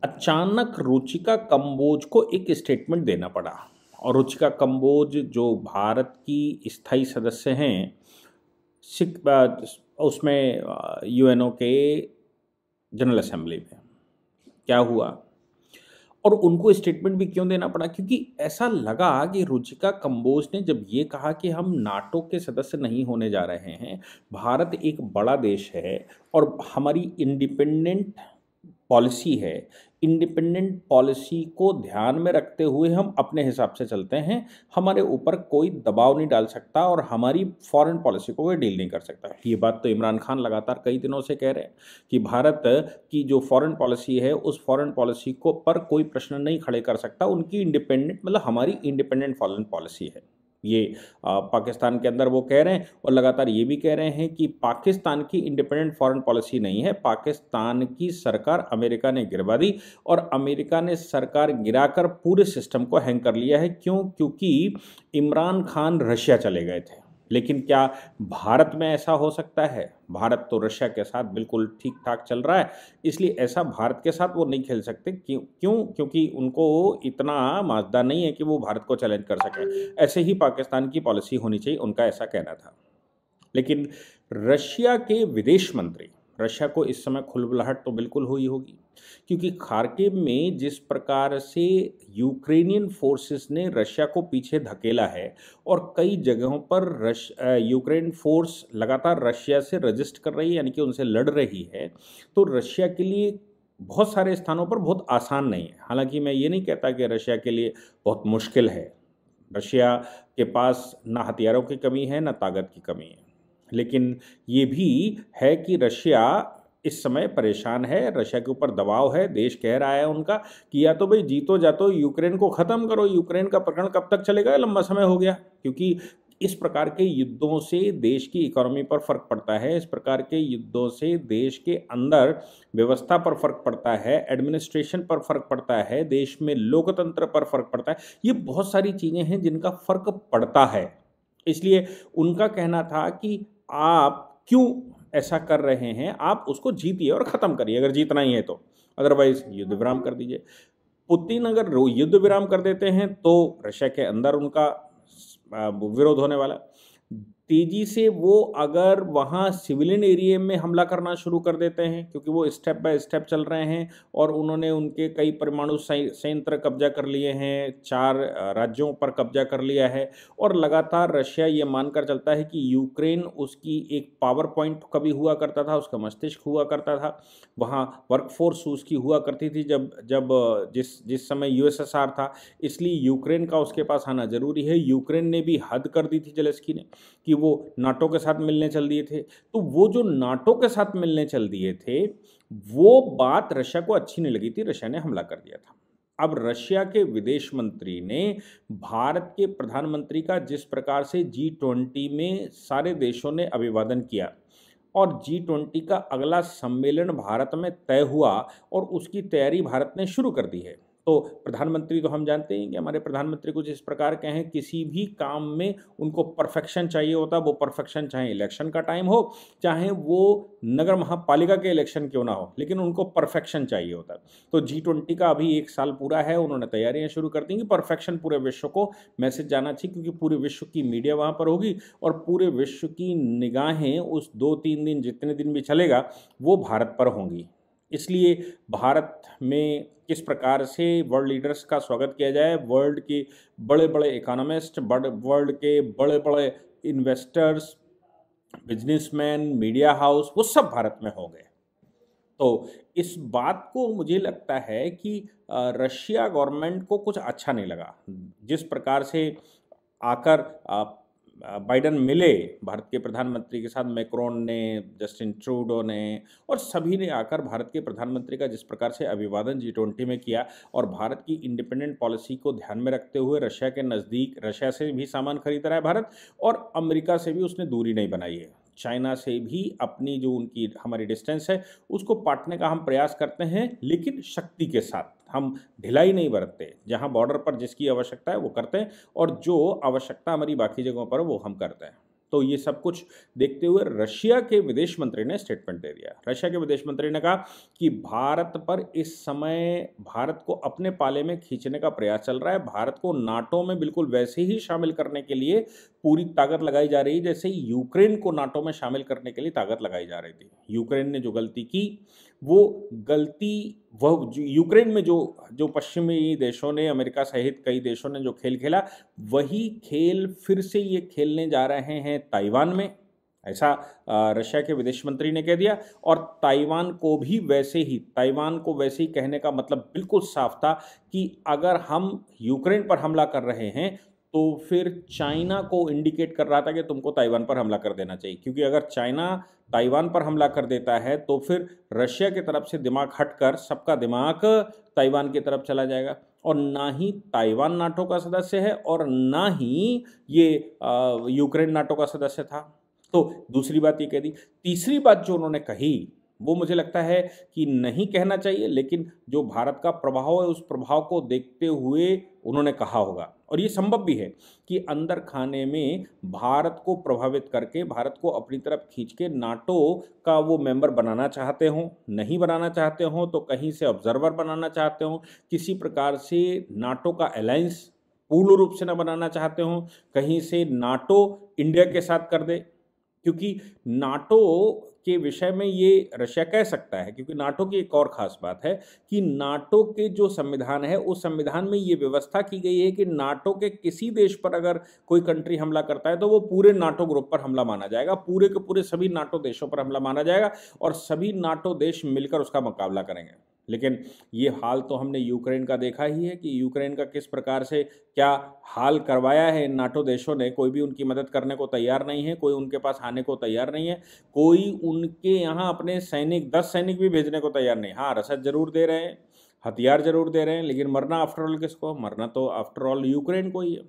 अचानक रुचिका कंबोज को एक स्टेटमेंट देना पड़ा। और रुचिका कंबोज जो भारत की स्थायी सदस्य हैं उसमें यूएनओ के जनरल असेंबली में। क्या हुआ और उनको स्टेटमेंट भी क्यों देना पड़ा? क्योंकि ऐसा लगा कि रुचिका कंबोज ने जब ये कहा कि हम नाटो के सदस्य नहीं होने जा रहे हैं, भारत एक बड़ा देश है और हमारी इंडिपेंडेंट पॉलिसी है, इंडिपेंडेंट पॉलिसी को ध्यान में रखते हुए हम अपने हिसाब से चलते हैं, हमारे ऊपर कोई दबाव नहीं डाल सकता और हमारी फॉरेन पॉलिसी को कोई डील नहीं कर सकता। ये बात तो इमरान खान लगातार कई दिनों से कह रहे हैं कि भारत की जो फॉरेन पॉलिसी है उस फॉरेन पॉलिसी को पर कोई प्रश्न नहीं खड़े कर सकता, उनकी इंडिपेंडेंट मतलब हमारी इंडिपेंडेंट फॉरेन पॉलिसी है। ये पाकिस्तान के अंदर वो कह रहे हैं और लगातार ये भी कह रहे हैं कि पाकिस्तान की इंडिपेंडेंट फॉरेन पॉलिसी नहीं है, पाकिस्तान की सरकार अमेरिका ने गिरवा दी और अमेरिका ने सरकार गिराकर पूरे सिस्टम को हैंग कर लिया है। क्यों? क्योंकि इमरान खान रशिया चले गए थे। लेकिन क्या भारत में ऐसा हो सकता है? भारत तो रशिया के साथ बिल्कुल ठीक ठाक चल रहा है, इसलिए ऐसा भारत के साथ वो नहीं खेल सकते। क्यों? क्योंकि उनको इतना माजदा नहीं है कि वो भारत को चैलेंज कर सकें। ऐसे ही पाकिस्तान की पॉलिसी होनी चाहिए, उनका ऐसा कहना था। लेकिन रशिया के विदेश मंत्री, रशिया को इस समय खुलबुलाहट तो बिल्कुल हुई होगी, क्योंकि खार्किव में जिस प्रकार से यूक्रेनियन फोर्सेस ने रशिया को पीछे धकेला है और कई जगहों पर यूक्रेन फोर्स लगातार रशिया से रजिस्ट कर रही है, यानी कि उनसे लड़ रही है, तो रशिया के लिए बहुत सारे स्थानों पर बहुत आसान नहीं है। हालांकि मैं ये नहीं कहता कि रशिया के लिए बहुत मुश्किल है। रशिया के पास ना हथियारों की कमी है, ना ताकत की कमी है, लेकिन ये भी है कि रशिया इस समय परेशान है, रशिया के ऊपर दबाव है। देश कह रहा है उनका कि या तो भाई जीतो जातो यूक्रेन को ख़त्म करो, यूक्रेन का प्रकरण कब तक चलेगा, लंबा समय हो गया। क्योंकि इस प्रकार के युद्धों से देश की इकोनॉमी पर फर्क पड़ता है, इस प्रकार के युद्धों से देश के अंदर व्यवस्था पर फर्क पड़ता है, एडमिनिस्ट्रेशन पर फर्क पड़ता है, देश में लोकतंत्र पर फर्क पड़ता है। ये बहुत सारी चीज़ें हैं जिनका फर्क पड़ता है। इसलिए उनका कहना था कि आप क्यों ऐसा कर रहे हैं, आप उसको जीतिए और ख़त्म करिए अगर जीतना ही है तो, अदरवाइज युद्ध विराम कर दीजिए। पुतिन अगर युद्ध विराम कर देते हैं तो रशिया के अंदर उनका विरोध होने वाला। तेजी से वो अगर वहाँ सिविलियन एरिया में हमला करना शुरू कर देते हैं, क्योंकि वो स्टेप बाय स्टेप चल रहे हैं और उन्होंने उनके कई परमाणु संयंत्र कब्जा कर लिए हैं, 4 राज्यों पर कब्जा कर लिया है और लगातार रशिया ये मानकर चलता है कि यूक्रेन उसकी एक पावर पॉइंट कभी हुआ करता था, उसका मस्तिष्क हुआ करता था, वहाँ वर्कफोर्स उसकी हुआ करती थी जब जब जिस समय यूएसएसआर था, इसलिए यूक्रेन का उसके पास आना जरूरी है। यूक्रेन ने भी हद कर दी थी जेलेंस्की ने कि वो नाटो के साथ मिलने चल दिए थे, तो वो जो नाटो के साथ मिलने चल दिए थे वो बात रशिया को अच्छी नहीं लगी थी, रशिया ने हमला कर दिया था। अब रशिया के विदेश मंत्री ने भारत के प्रधानमंत्री का जिस प्रकार से G20 में सारे देशों ने अभिवादन किया और G20 का अगला सम्मेलन भारत में तय हुआ और उसकी तैयारी भारत ने शुरू कर दी है। तो प्रधानमंत्री तो हम जानते हैं कि हमारे प्रधानमंत्री कुछ इस प्रकार के हैं, किसी भी काम में उनको परफेक्शन चाहिए होता है। वो परफेक्शन चाहे इलेक्शन का टाइम हो, चाहे वो नगर महापालिका के इलेक्शन क्यों ना हो, लेकिन उनको परफेक्शन चाहिए होता है। तो G20 का अभी 1 साल पूरा है, उन्होंने तैयारियां शुरू कर दी कि परफेक्शन पूरे विश्व को मैसेज जाना चाहिए, क्योंकि पूरे विश्व की मीडिया वहाँ पर होगी और पूरे विश्व की निगाहें उस 2-3 दिन जितने दिन भी चलेगा वो भारत पर होंगी। इसलिए भारत में किस प्रकार से वर्ल्ड लीडर्स का स्वागत किया जाए, वर्ल्ड के बड़े बड़े इकोनॉमिस्ट, वर्ल्ड के बड़े बड़े इन्वेस्टर्स, बिजनेसमैन, मीडिया हाउस, वो सब भारत में हो गए। तो इस बात को मुझे लगता है कि रशिया गवर्नमेंट को कुछ अच्छा नहीं लगा। जिस प्रकार से आकर बाइडन मिले भारत के प्रधानमंत्री के साथ, मैक्रोन ने, जस्टिन ट्रूडो ने और सभी ने आकर भारत के प्रधानमंत्री का जिस प्रकार से अभिवादन G20 में किया और भारत की इंडिपेंडेंट पॉलिसी को ध्यान में रखते हुए रशिया के नज़दीक, रशिया से भी सामान खरीद रहा है भारत और अमेरिका से भी उसने दूरी नहीं बनाई है, चाइना से भी अपनी जो उनकी हमारी डिस्टेंस है उसको पाटने का हम प्रयास करते हैं, लेकिन शक्ति के साथ। हम ढिलाई नहीं बरतते, जहां बॉर्डर पर जिसकी आवश्यकता है वो करते हैं और जो आवश्यकता हमारी बाकी जगहों पर वो हम करते हैं। तो ये सब कुछ देखते हुए रशिया के विदेश मंत्री ने स्टेटमेंट दे दिया। रशिया के विदेश मंत्री ने कहा कि भारत पर इस समय भारत को अपने पाले में खींचने का प्रयास चल रहा है। भारत को नाटो में बिल्कुल वैसे ही शामिल करने के लिए पूरी ताकत लगाई जा रही है जैसे यूक्रेन को नाटो में शामिल करने के लिए ताकत लगाई जा रही थी। यूक्रेन ने जो गलती की वो गलती यूक्रेन में जो पश्चिमी देशों ने, अमेरिका सहित कई देशों ने जो खेल खेला, वही खेल फिर से ये खेलने जा रहे हैं ताइवान में, ऐसा रशिया के विदेश मंत्री ने कह दिया। और ताइवान को वैसे ही कहने का मतलब बिल्कुल साफ था कि अगर हम यूक्रेन पर हमला कर रहे हैं तो फिर चाइना को इंडिकेट कर रहा था कि तुमको ताइवान पर हमला कर देना चाहिए, क्योंकि अगर चाइना ताइवान पर हमला कर देता है तो फिर रशिया की तरफ से दिमाग हटकर सबका दिमाग ताइवान की तरफ चला जाएगा। और ना ही ताइवान नाटो का सदस्य है और ना ही ये यूक्रेन नाटो का सदस्य था। तो दूसरी बात ये कह दी। तीसरी बात जो उन्होंने कही वो मुझे लगता है कि नहीं कहना चाहिए, लेकिन जो भारत का प्रभाव है उस प्रभाव को देखते हुए उन्होंने कहा होगा। और ये संभव भी है कि अंदर खाने में भारत को प्रभावित करके, भारत को अपनी तरफ खींच के नाटो का वो मेंबर बनाना चाहते हों, नहीं बनाना चाहते हों तो कहीं से ऑब्जर्वर बनाना चाहते हों, किसी प्रकार से नाटो का अलायंस पूर्ण रूप से न बनाना चाहते हों, कहीं से नाटो इंडिया के साथ कर दे, क्योंकि नाटो के विषय में ये रशिया कह सकता है। क्योंकि नाटो की एक और ख़ास बात है कि नाटो के जो संविधान है उस संविधान में ये व्यवस्था की गई है कि नाटो के किसी देश पर अगर कोई कंट्री हमला करता है तो वो पूरे नाटो ग्रुप पर हमला माना जाएगा, पूरे के पूरे सभी नाटो देशों पर हमला माना जाएगा और सभी नाटो देश मिलकर उसका मुकाबला करेंगे। लेकिन ये हाल तो हमने यूक्रेन का देखा ही है कि यूक्रेन का किस प्रकार से क्या हाल करवाया है इन नाटो देशों ने। कोई भी उनकी मदद करने को तैयार नहीं है, कोई उनके पास आने को तैयार नहीं है, कोई उनके यहाँ अपने सैनिक 10 सैनिक भी भेजने को तैयार नहीं। हाँ, रसद जरूर दे रहे हैं, हथियार जरूर दे रहे हैं, लेकिन मरना आफ्टर ऑल किसको? मरना तो आफ्टर ऑल यूक्रेन को ही है।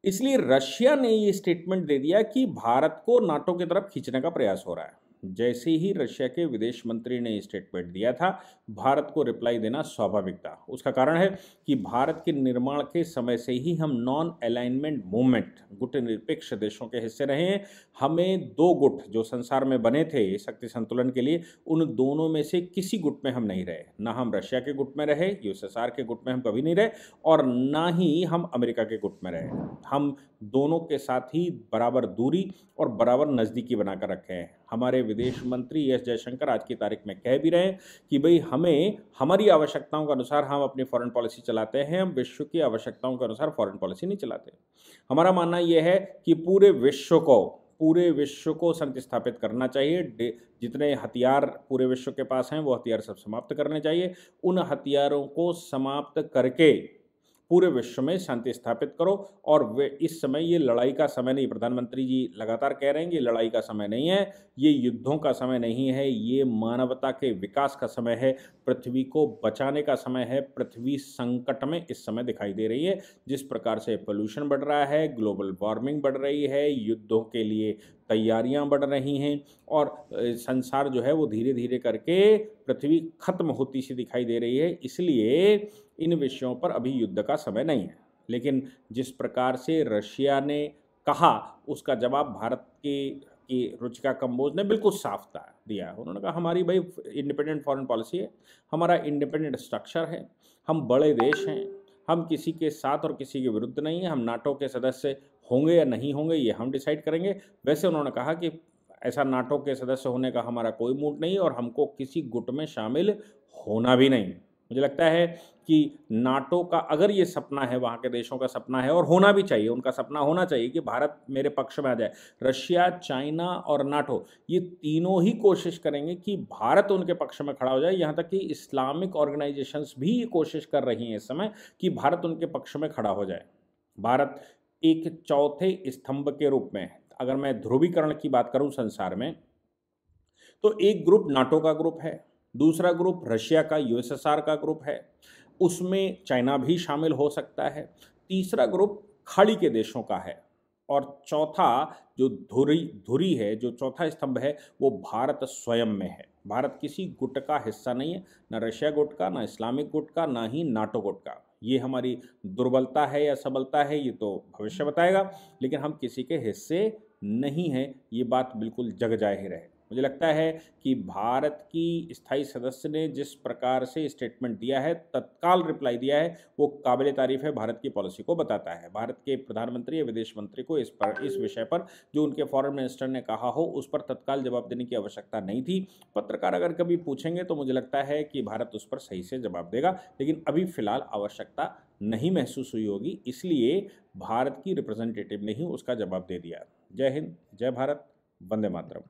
इसलिए रशिया ने ये स्टेटमेंट दे दिया कि भारत को नाटो की तरफ खींचने का प्रयास हो रहा है। जैसे ही रशिया के विदेश मंत्री ने स्टेटमेंट दिया था, भारत को रिप्लाई देना स्वाभाविक था। उसका कारण है कि भारत के निर्माण के समय से ही हम नॉन अलाइनमेंट मूवमेंट, गुटनिरपेक्ष देशों के हिस्से रहे हैं। हमें दो गुट जो संसार में बने थे शक्ति संतुलन के लिए, उन दोनों में से किसी गुट में हम नहीं रहे। ना हम रशिया के गुट में रहे, यूएसएसआर के गुट में हम कभी नहीं रहे, और ना ही हम अमेरिका के गुट में रहे। हम दोनों के साथ ही बराबर दूरी और बराबर नज़दीकी बनाकर रखे हैं। हमारे विदेश मंत्री एस जयशंकर आज की तारीख में कह भी रहे हैं कि भाई हमें हमारी आवश्यकताओं के अनुसार हम अपनी फॉरेन पॉलिसी चलाते हैं, हम विश्व की आवश्यकताओं के अनुसार फॉरेन पॉलिसी नहीं चलाते। हमारा मानना यह है कि पूरे विश्व को शांति स्थापित करना चाहिए। जितने हथियार पूरे विश्व के पास हैं वो हथियार सब समाप्त करने चाहिए। उन हथियारों को समाप्त करके पूरे विश्व में शांति स्थापित करो। और वे इस समय ये लड़ाई का समय नहीं, प्रधानमंत्री जी लगातार कह रहे हैं कि लड़ाई का समय नहीं है, ये युद्धों का समय नहीं है, ये मानवता के विकास का समय है, पृथ्वी को बचाने का समय है। पृथ्वी संकट में इस समय दिखाई दे रही है। जिस प्रकार से पोल्यूशन बढ़ रहा है, ग्लोबल वार्मिंग बढ़ रही है, युद्धों के लिए तैयारियां बढ़ रही हैं और संसार जो है वो धीरे धीरे करके पृथ्वी खत्म होती सी दिखाई दे रही है। इसलिए इन विषयों पर अभी युद्ध का समय नहीं है। लेकिन जिस प्रकार से रशिया ने कहा, उसका जवाब भारत की रुचिका कंबोज ने बिल्कुल साफ दिया। उन्होंने कहा हमारी भाई इंडिपेंडेंट फॉरेन पॉलिसी है, हमारा इंडिपेंडेंट स्ट्रक्चर है, हम बड़े देश हैं, हम किसी के साथ और किसी के विरुद्ध नहीं है, हम नाटो के सदस्य होंगे या नहीं होंगे ये हम डिसाइड करेंगे। वैसे उन्होंने कहा कि ऐसा नाटो के सदस्य होने का हमारा कोई मूड नहीं और हमको किसी गुट में शामिल होना भी नहीं। मुझे लगता है कि नाटो का अगर ये सपना है, वहाँ के देशों का सपना है और होना भी चाहिए, उनका सपना होना चाहिए कि भारत मेरे पक्ष में आ जाए। रशिया, चाइना और नाटो ये तीनों ही कोशिश करेंगे कि भारत उनके पक्ष में खड़ा हो जाए। यहाँ तक कि इस्लामिक ऑर्गेनाइजेशंस भी ये कोशिश कर रही हैं इस समय कि भारत उनके पक्ष में खड़ा हो जाए। भारत एक चौथे स्तंभ के रूप में, अगर मैं ध्रुवीकरण की बात करूं संसार में, तो एक ग्रुप नाटो का ग्रुप है, दूसरा ग्रुप रशिया का, यूएसएसआर का ग्रुप है, उसमें चाइना भी शामिल हो सकता है, तीसरा ग्रुप खाड़ी के देशों का है, और चौथा जो धुरी है, जो चौथा स्तंभ है, वो भारत स्वयं में है। भारत किसी गुट का हिस्सा नहीं है, ना रशिया गुट का, ना इस्लामिक गुट का, ना ही नाटो गुट का। ये हमारी दुर्बलता है या सबलता है ये तो भविष्य बताएगा, लेकिन हम किसी के हिस्से नहीं है, ये बात बिल्कुल जग जाहिर है। मुझे लगता है कि भारत की स्थायी सदस्य ने जिस प्रकार से स्टेटमेंट दिया है, तत्काल रिप्लाई दिया है, वो काबिल तारीफ़ है, भारत की पॉलिसी को बताता है। भारत के प्रधानमंत्री या विदेश मंत्री को इस विषय पर जो उनके फॉरेन मिनिस्टर ने कहा हो, उस पर तत्काल जवाब देने की आवश्यकता नहीं थी। पत्रकार अगर कभी पूछेंगे तो मुझे लगता है कि भारत उस पर सही से जवाब देगा, लेकिन अभी फ़िलहाल आवश्यकता नहीं महसूस हुई होगी, इसलिए भारत की रिप्रेजेंटेटिव ने ही उसका जवाब दे दिया। जय हिंद, जय भारत, वंदे मातरम।